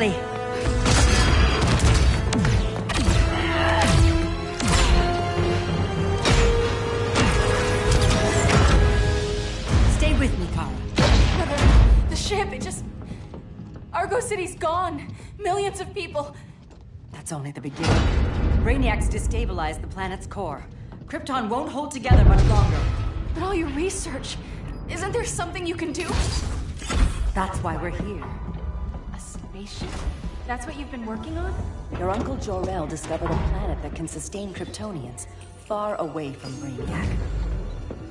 quickly. Stay with me, Kara. The ship, it just... Argo City's gone. Millions of people. That's only the beginning. Brainiac's destabilized the planet's core. Krypton won't hold together much longer. But all your research, isn't there something you can do? That's why we're here. A spaceship? That's what you've been working on? Your Uncle Jor-El discovered a planet that can sustain Kryptonians, far away from Brainiac.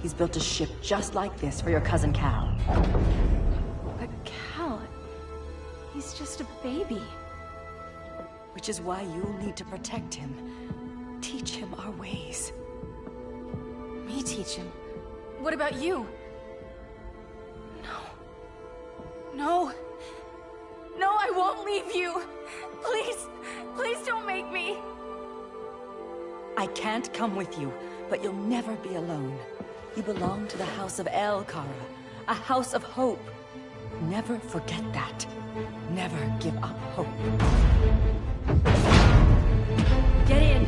He's built a ship just like this for your cousin Cal. But Cal... he's just a baby. Which is why you'll need to protect him. Teach him our ways. Me teach him? What about you? No, I won't leave you. Please don't make me. I can't come with you, but you'll never be alone. You belong to the House of El, Kara. A house of hope. Never forget that. Never give up hope. Get in.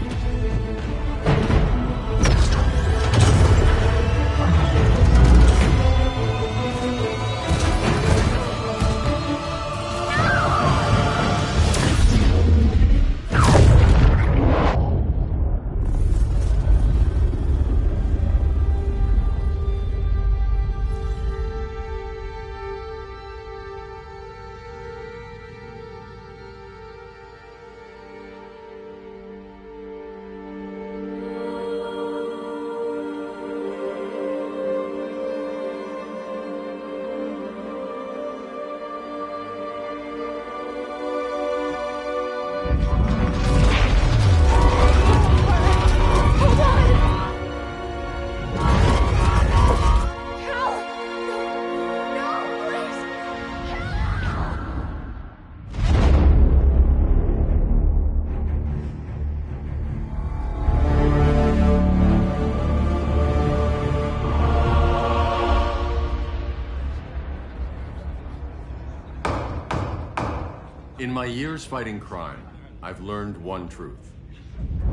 In my years fighting crime, I've learned one truth.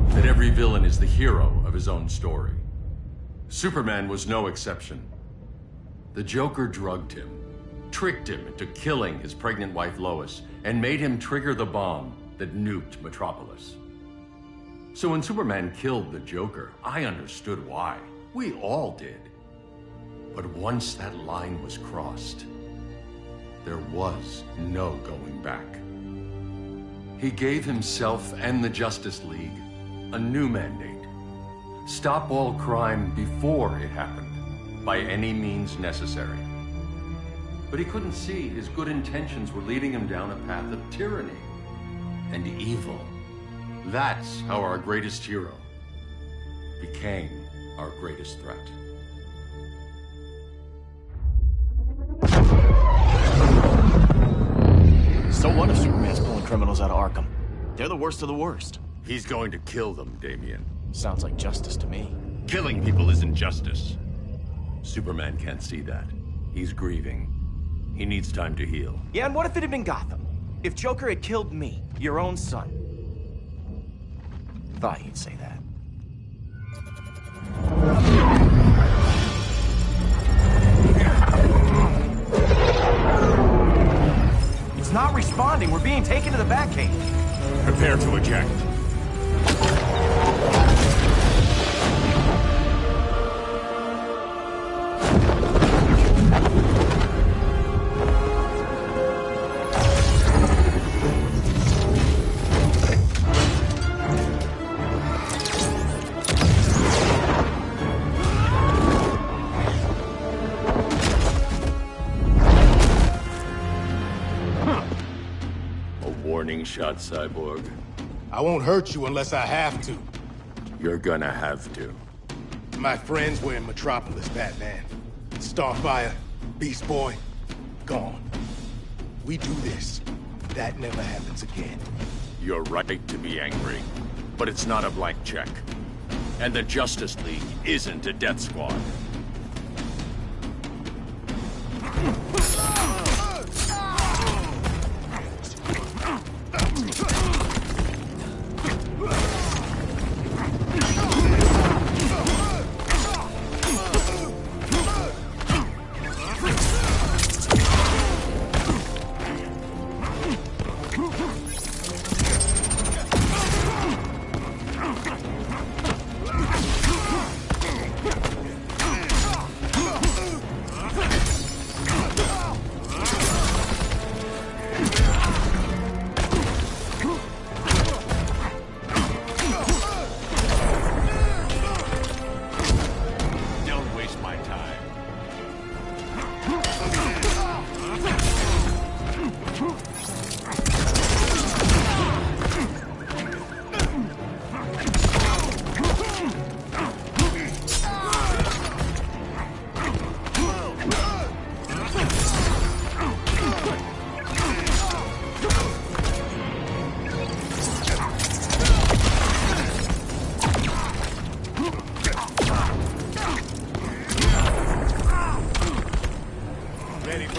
That every villain is the hero of his own story. Superman was no exception. The Joker drugged him, tricked him into killing his pregnant wife Lois, and made him trigger the bomb that nuked Metropolis. So when Superman killed the Joker, I understood why. We all did. But once that line was crossed, there was no going back. He gave himself and the Justice League a new mandate. Stop all crime before it happened, by any means necessary. But he couldn't see his good intentions were leading him down a path of tyranny and evil. That's how our greatest hero became our greatest threat. So what if Superman's pulling criminals out of Arkham? They're the worst of the worst. He's going to kill them, Damian. Sounds like justice to me. Killing people isn't justice. Superman can't see that. He's grieving. He needs time to heal. Yeah, and what if it had been Gotham? If Joker had killed me, your own son? Thought you'd say that. It's not responding. We're being taken to the Batcave. Prepare to eject. Warning shot, Cyborg. I won't hurt you unless I have to. You're gonna have to. My friends were in Metropolis, Batman. Starfire, Beast Boy, gone. We do this. That never happens again. You're right to be angry, but it's not a blank check. And the Justice League isn't a death squad.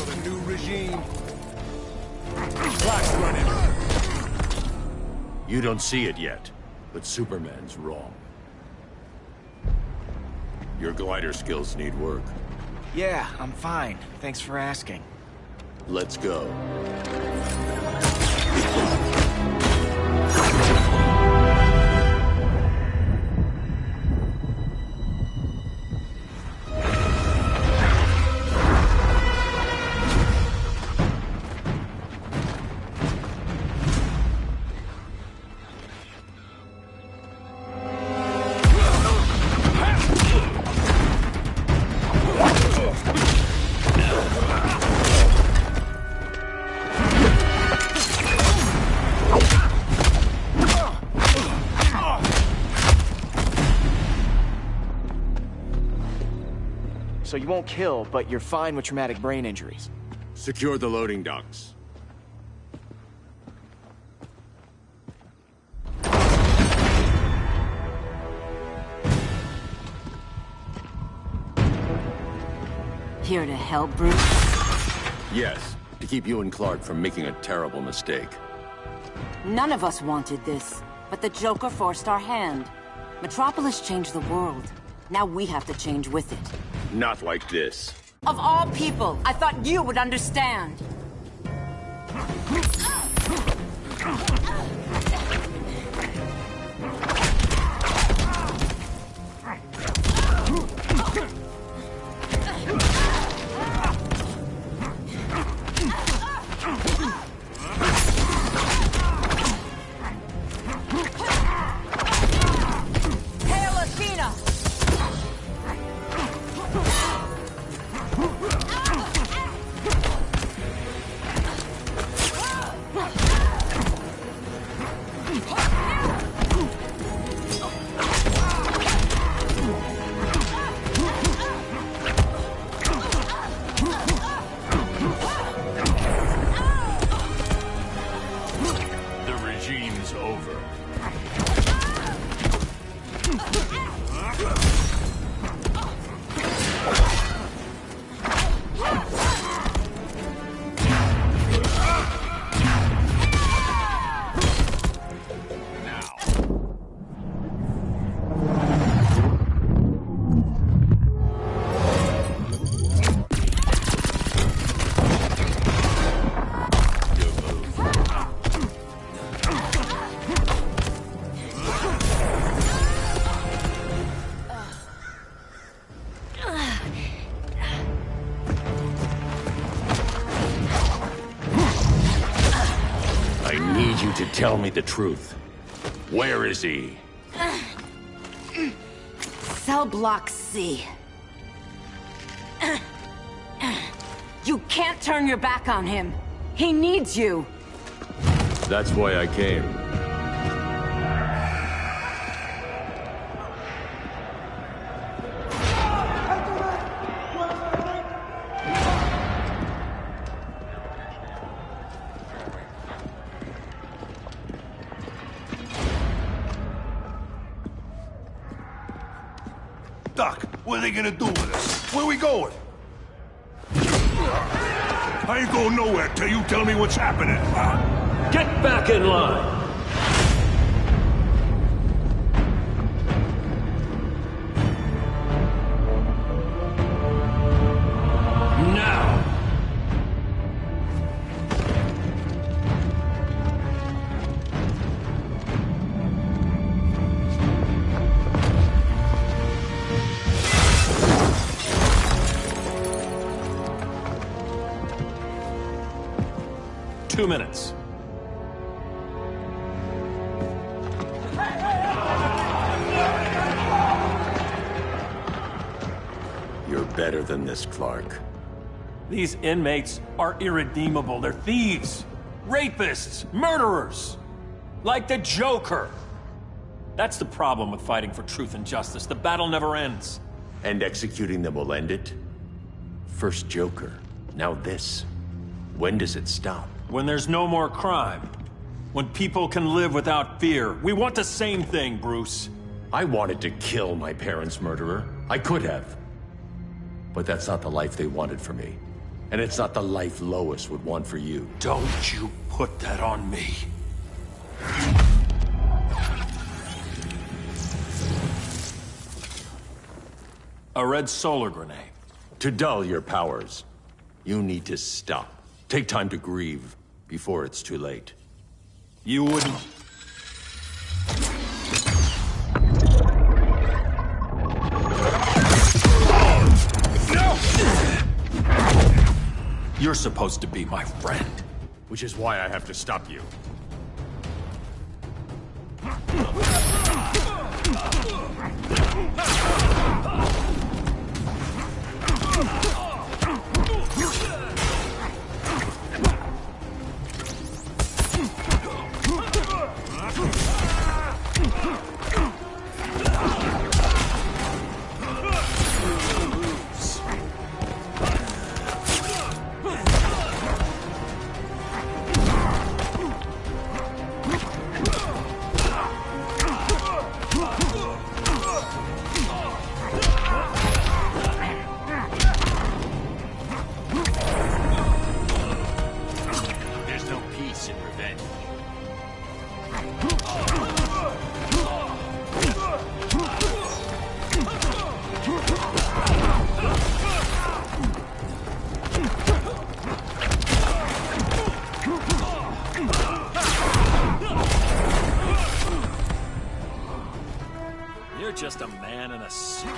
for the new regime. Clock's running. You don't see it yet, but Superman's wrong. Your glider skills need work. Yeah, I'm fine. Thanks for asking. Let's go. So you won't kill, but you're fine with traumatic brain injuries. Secure the loading docks. Here to help, Bruce? Yes, to keep you and Clark from making a terrible mistake. None of us wanted this, but the Joker forced our hand. Metropolis changed the world. Now we have to change with it. Not like this. Of all people, I thought you would understand. Tell me the truth. Where is he? Cell Block C. You can't turn your back on him. He needs you. That's why I came. Doc, what are they gonna do with us? Where we going? I ain't going nowhere till you tell me what's happening. Get back in line! Now! Minutes. You're better than this, Clark. These inmates are irredeemable. They're thieves, rapists, murderers. Like the Joker. That's the problem with fighting for truth and justice. The battle never ends. And executing them will end it? First Joker, now this. When does it stop? When there's no more crime. When people can live without fear. We want the same thing, Bruce. I wanted to kill my parents' murderer. I could have. But that's not the life they wanted for me. And it's not the life Lois would want for you. Don't you put that on me. A red solar grenade. To dull your powers, you need to stop. Take time to grieve before it's too late. You wouldn't... You're supposed to be my friend. Which is why I have to stop you. You're just a man in a suit.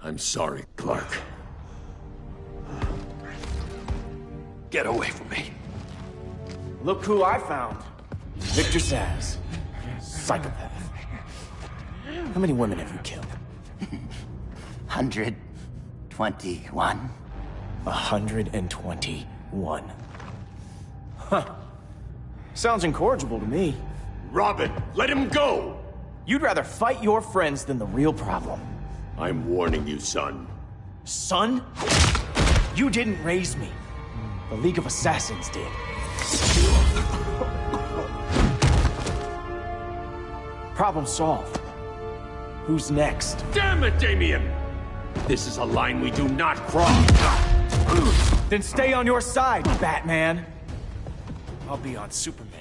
I'm sorry, Clark. Get away from me. Look who I found. Victor Zsasz. Psychopath. How many women have you killed? 121. 121. Huh. Sounds incorrigible to me. Robin, let him go! You'd rather fight your friends than the real problem. I'm warning you, son. Son? You didn't raise me. The League of Assassins did. Problem solved. Who's next? Damn it, Damien! This is a line we do not cross. Then stay on your side, Batman. I'll be on Superman's.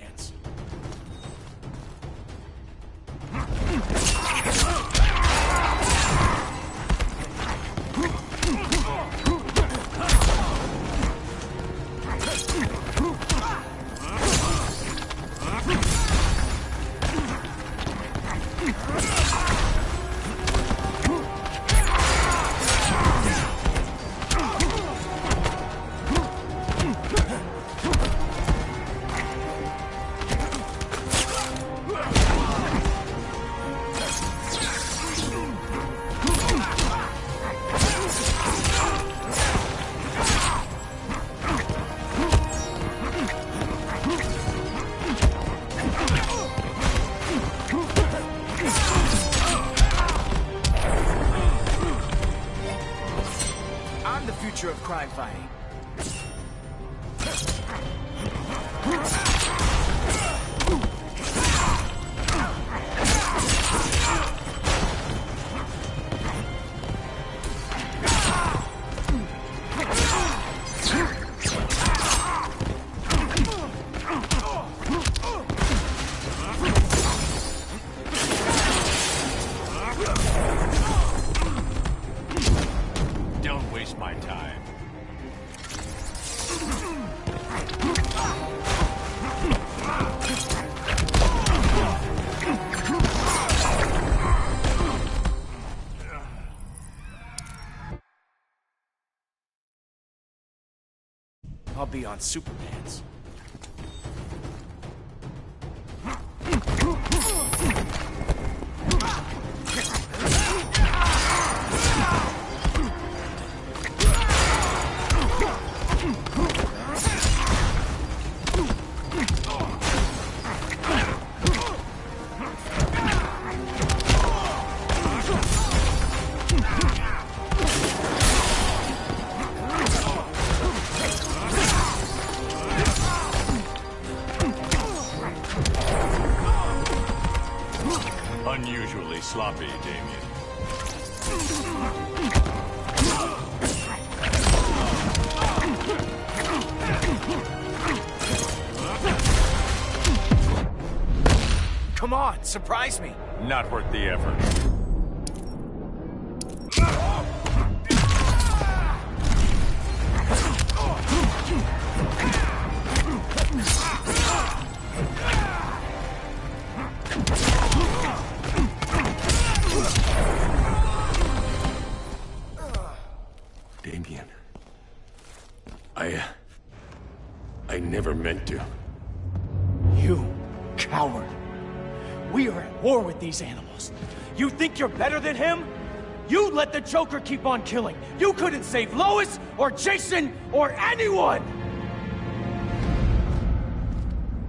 Of crime fighting. Don't waste my time. I'll be on Superman's. Unusually sloppy, Damien. Come on, surprise me. Not worth the effort. Damien. I never meant to. You coward. We are at war with these animals. You think you're better than him? You let the Joker keep on killing. You couldn't save Lois, or Jason, or anyone!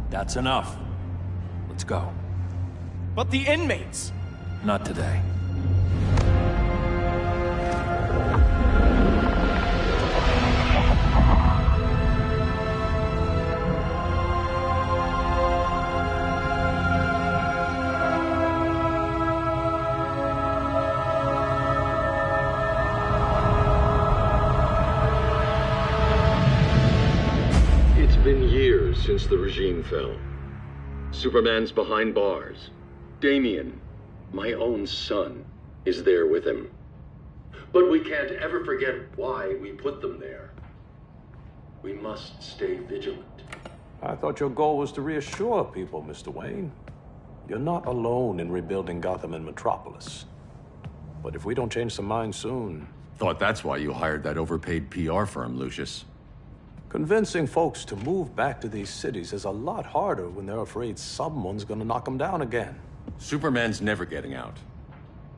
That's enough. Let's go. But the inmates. Not today. It's been years since the regime fell. Superman's behind bars. Damien, my own son, is there with him. But we can't ever forget why we put them there. We must stay vigilant. I thought your goal was to reassure people, Mr. Wayne. You're not alone in rebuilding Gotham and Metropolis. But if we don't change some minds soon... Thought that's why you hired that overpaid PR firm, Lucius. Convincing folks to move back to these cities is a lot harder when they're afraid someone's gonna knock them down again. Superman's never getting out.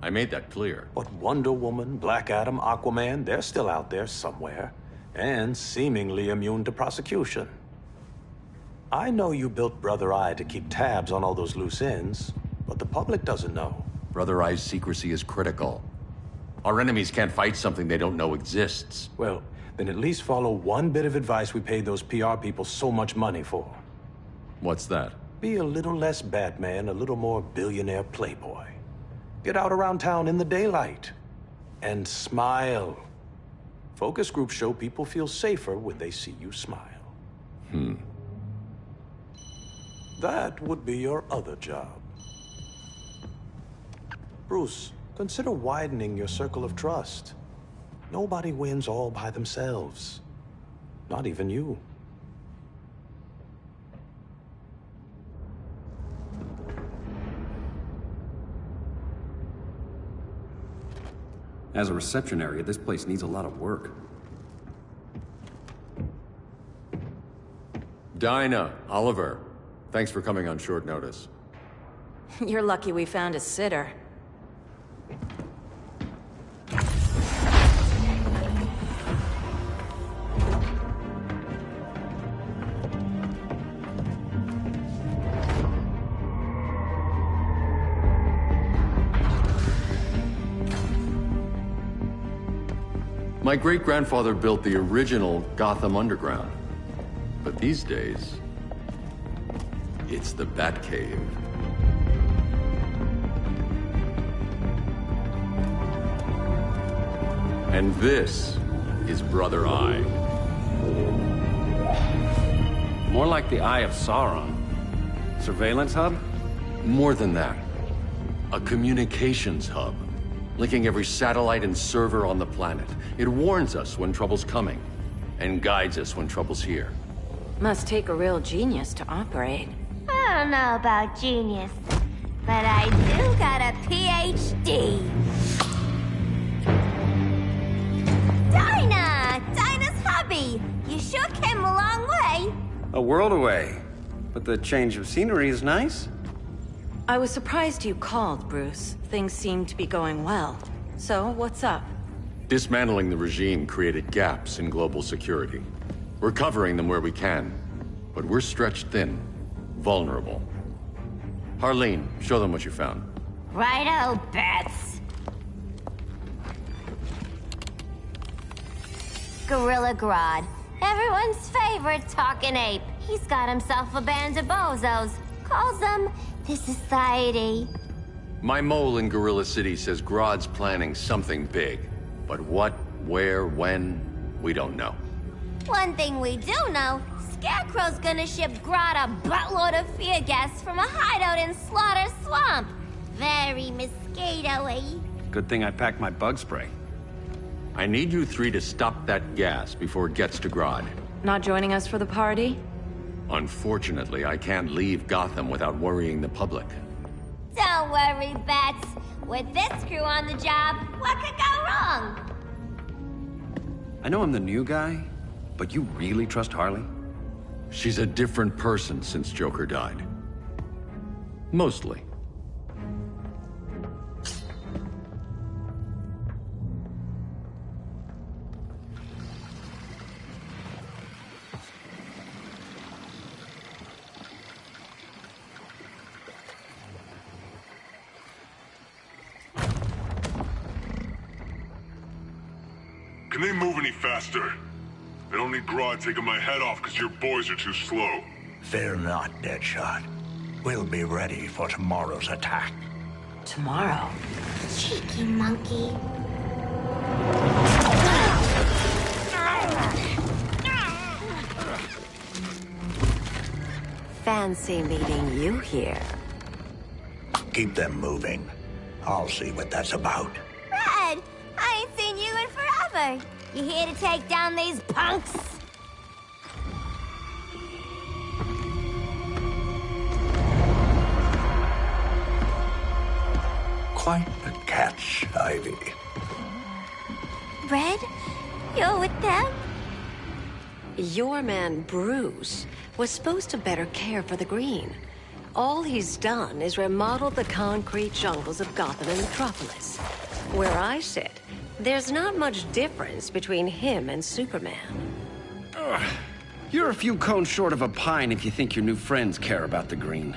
I made that clear. But Wonder Woman, Black Adam, Aquaman, they're still out there somewhere. And seemingly immune to prosecution. I know you built Brother Eye to keep tabs on all those loose ends, but the public doesn't know. Brother Eye's secrecy is critical. Our enemies can't fight something they don't know exists. Well, then at least follow one bit of advice we paid those PR people so much money for. What's that? Be a little less Batman, a little more billionaire playboy. Get out around town in the daylight. And smile. Focus groups show people feel safer when they see you smile. That would be your other job. Bruce, consider widening your circle of trust. Nobody wins all by themselves. Not even you. As a reception area, this place needs a lot of work. Dinah, Oliver, thanks for coming on short notice. You're lucky we found a sitter. My great-grandfather built the original Gotham Underground. But these days, it's the Batcave. And this is Brother Eye. More like the Eye of Sauron. Surveillance hub? More than that. A communications hub. Linking every satellite and server on the planet. It warns us when trouble's coming, and guides us when trouble's here. Must take a real genius to operate. I don't know about genius, but I do got a PhD. Dinah's hubby! You sure came a long way. A world away. But the change of scenery is nice. I was surprised you called, Bruce. Things seem to be going well. So, what's up? Dismantling the regime created gaps in global security. We're covering them where we can, but we're stretched thin, vulnerable. Harleen, show them what you found. Righto, Bats. Gorilla Grodd, everyone's favorite talking ape. He's got himself a band of bozos. Calls them the Society. My mole in Gorilla City says Grodd's planning something big. But what, where, when, we don't know. One thing we do know, Scarecrow's gonna ship Grodd a buttload of fear gas from a hideout in Slaughter Swamp. Very mosquito-y. Good thing I packed my bug spray. I need you three to stop that gas before it gets to Grodd. Not joining us for the party? Unfortunately, I can't leave Gotham without worrying the public. Don't worry, Bats. With this crew on the job, what could go wrong? I know I'm the new guy, but you really trust Harley? She's a different person since Joker died. Mostly. Can they move any faster? I don't need Grodd taking my head off because your boys are too slow. Fear not, Deadshot. We'll be ready for tomorrow's attack. Tomorrow? Cheeky monkey. Fancy meeting you here. Keep them moving. I'll see what that's about. Red, I ain't seen you in forever. You here to take down these punks? Quite the catch, Ivy. Red, you're with them? Your man, Bruce, was supposed to better care for the green. All he's done is remodel the concrete jungles of Gotham and Metropolis. Where I sit, there's not much difference between him and Superman. You're a few cones short of a pine if you think your new friends care about the green.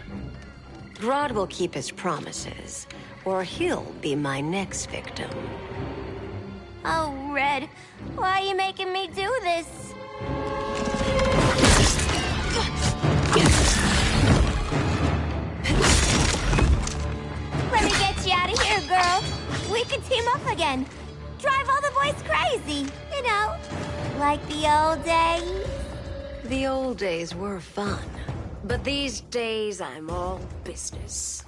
Grodd will keep his promises, or he'll be my next victim. Oh, Red, why are you making me do this? Let me get you out of here, girl. We could team up again. Drive all the boys crazy, you know, like the old days. The old days were fun, but these days I'm all business.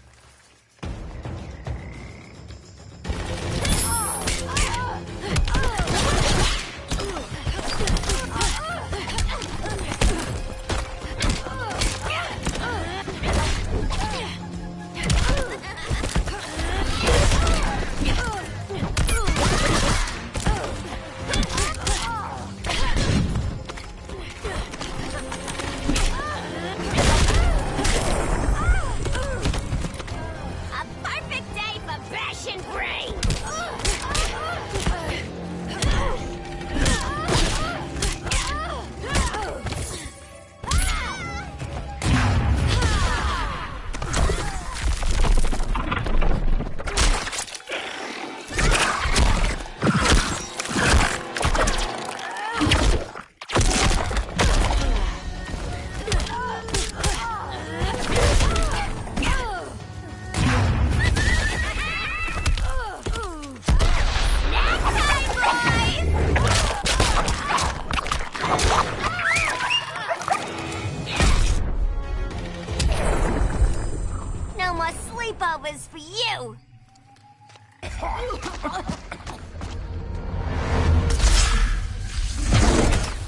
sleepovers for you!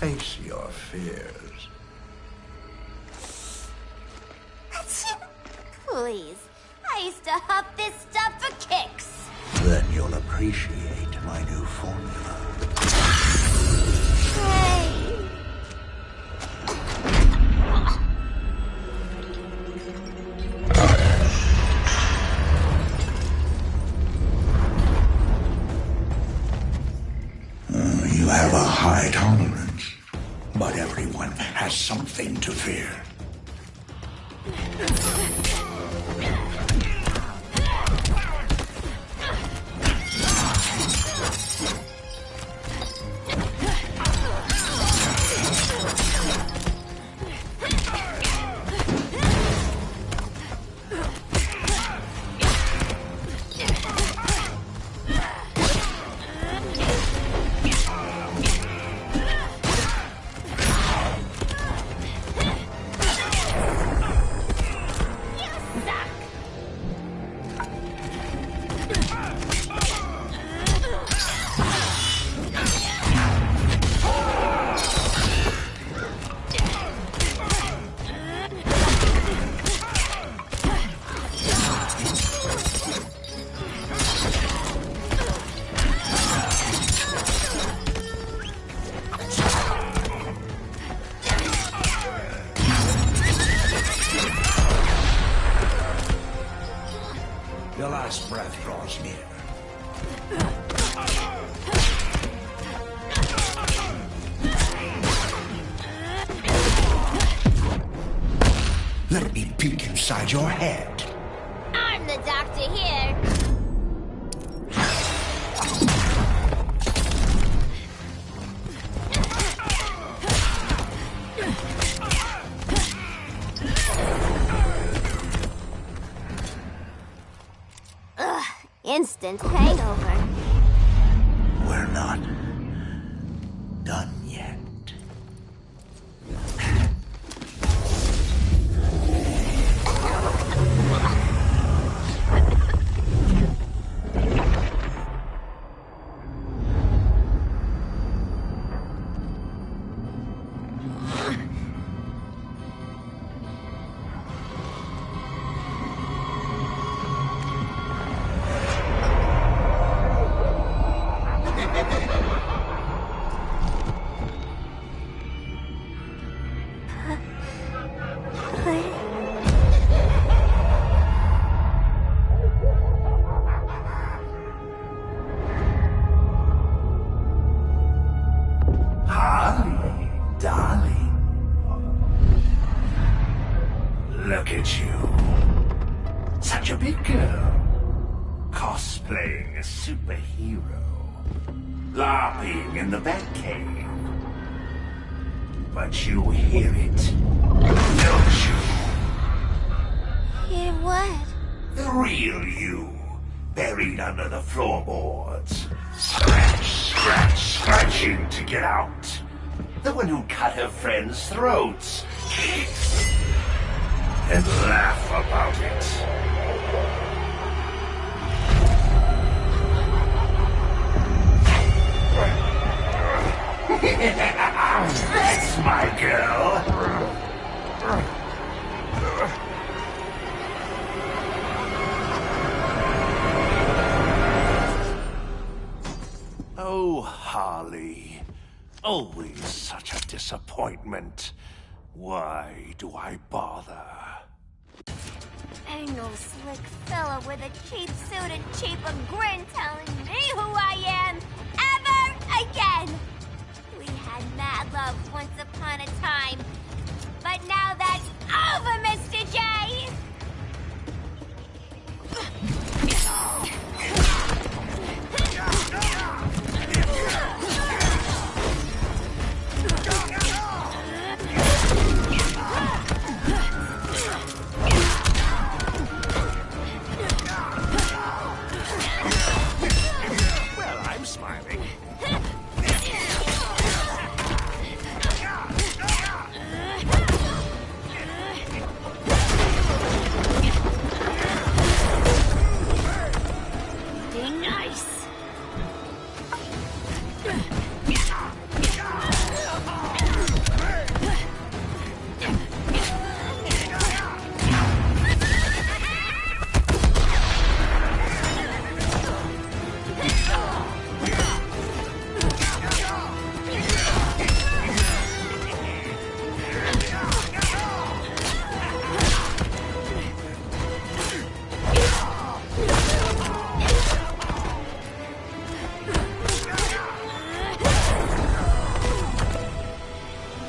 Face your fears. Please, I used to huff this stuff for kicks. Then you'll appreciate my new formula. Hey. You have a high tolerance, but everyone has something to fear. much nearer. Let me peek inside your head. I'm the doctor here. Ugh, instant hangover. We're not done yet. Harley, darling. Look at you. Such a big girl. Cosplaying a superhero. LARPing in the Batcave. But you hear it, don't you? Hear what? The real you, buried under the floorboards. Scratch, scratch, scratching to get out. The one who cut her friends' throats. And laugh about it. That's my girl. Oh, Harley. Always such a disappointment. Why do I bother? Ain't no slick fella with a cheap suit and cheaper grin telling me who I am ever again. We had mad love once upon a time, but now that's over, Mr. J. Well, I'm smiling. Be nice.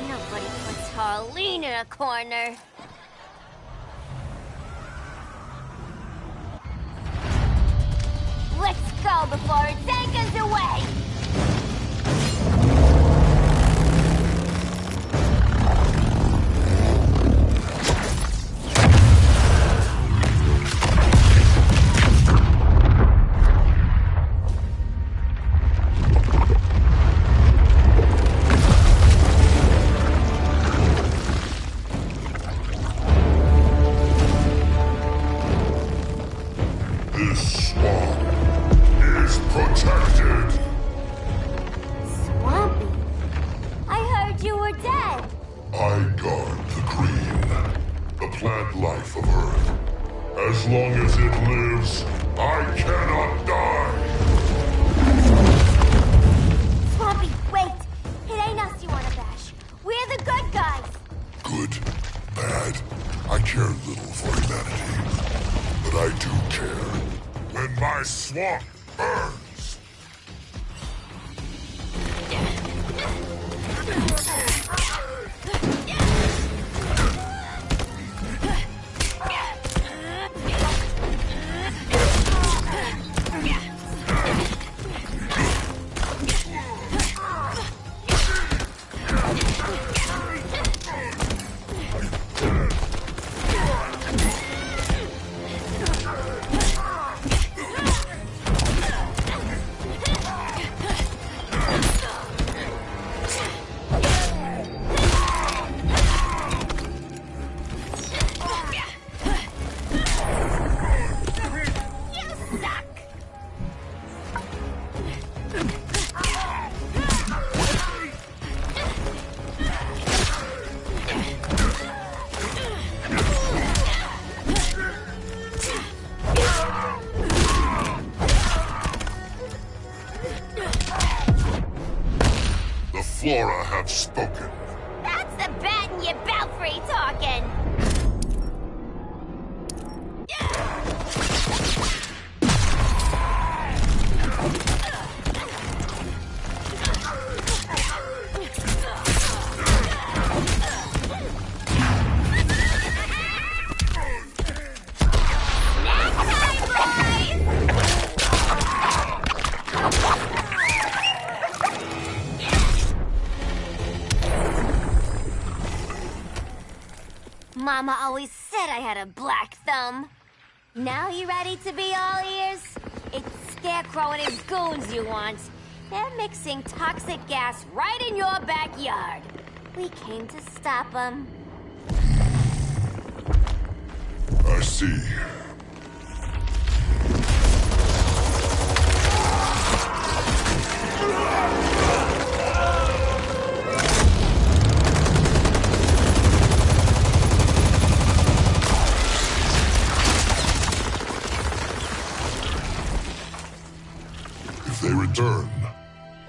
Nobody puts Harley in a corner. Let's go before it takes us away! This swamp is protected. Swampy? I heard you were dead. I guard the green, the plant life of Earth. As long as it lives, I cannot die. Swampy, wait! It ain't us you wanna bash. We're the good guys. Good, bad, I care little for humanity. But I do care. When my swamp swamp burns. Flora have spoken. That's the bat in your belfry talking. Mama always said I had a black thumb. Now you ready to be all ears? It's Scarecrow and his goons you want. They're mixing toxic gas right in your backyard. We came to stop them. I see. If they return,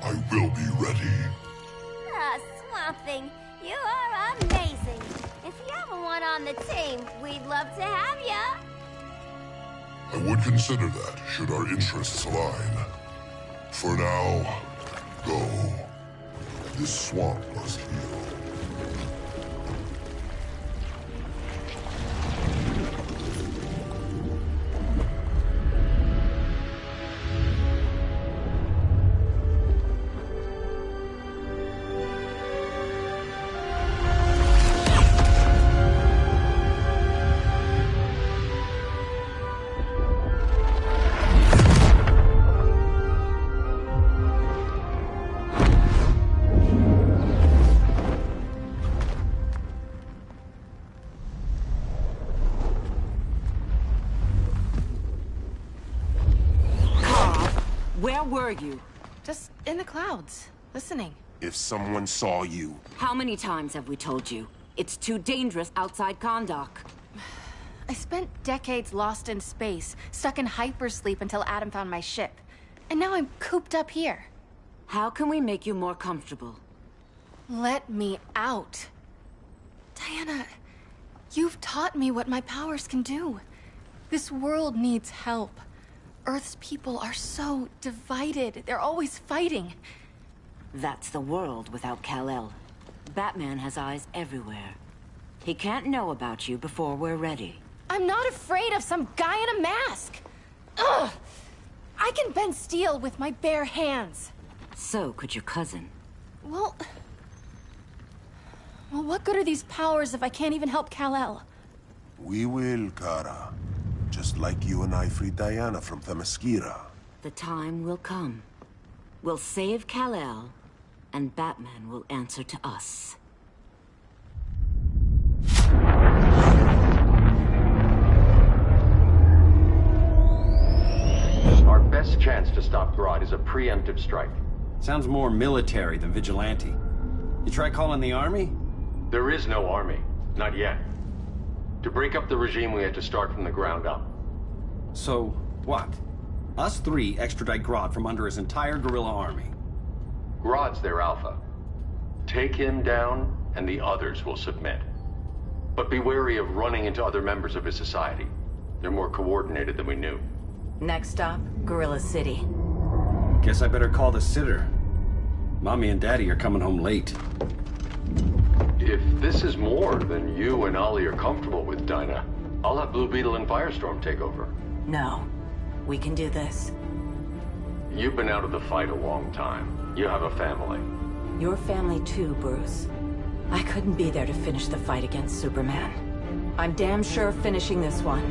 I will be ready. Ah, Swamp Thing, you are amazing. If you ever want on the team, we'd love to have ya. I would consider that, should our interests align. For now, go. This swamp must heal. Where were you? Just in the clouds, listening. If someone saw you... How many times have we told you? It's too dangerous outside Kahndaq. I spent decades lost in space, stuck in hypersleep until Adam found my ship. And now I'm cooped up here. How can we make you more comfortable? Let me out. Diana, you've taught me what my powers can do. This world needs help. Earth's people are so divided. They're always fighting. That's the world without Kal-El. Batman has eyes everywhere. He can't know about you before we're ready. I'm not afraid of some guy in a mask. Ugh! I can bend steel with my bare hands. So could your cousin. Well, what good are these powers if I can't even help Kal-El? We will, Kara. Just like you and I freed Diana from Themyscira. The time will come. We'll save Kal-El, and Batman will answer to us. Our best chance to stop Grodd is a preemptive strike. Sounds more military than vigilante. You try calling the army? There is no army. Not yet. To break up the regime, we had to start from the ground up. So, what? Us three extradite Grodd from under his entire guerrilla army. Grodd's their alpha. Take him down, and the others will submit. But be wary of running into other members of his society. They're more coordinated than we knew. Next stop, Gorilla City. Guess I better call the sitter. Mommy and Daddy are coming home late. If this is more than you and Ollie are comfortable with, Dinah, I'll have Blue Beetle and Firestorm take over. No. We can do this. You've been out of the fight a long time. You have a family. Your family too, Bruce. I couldn't be there to finish the fight against Superman. I'm damn sure finishing this one.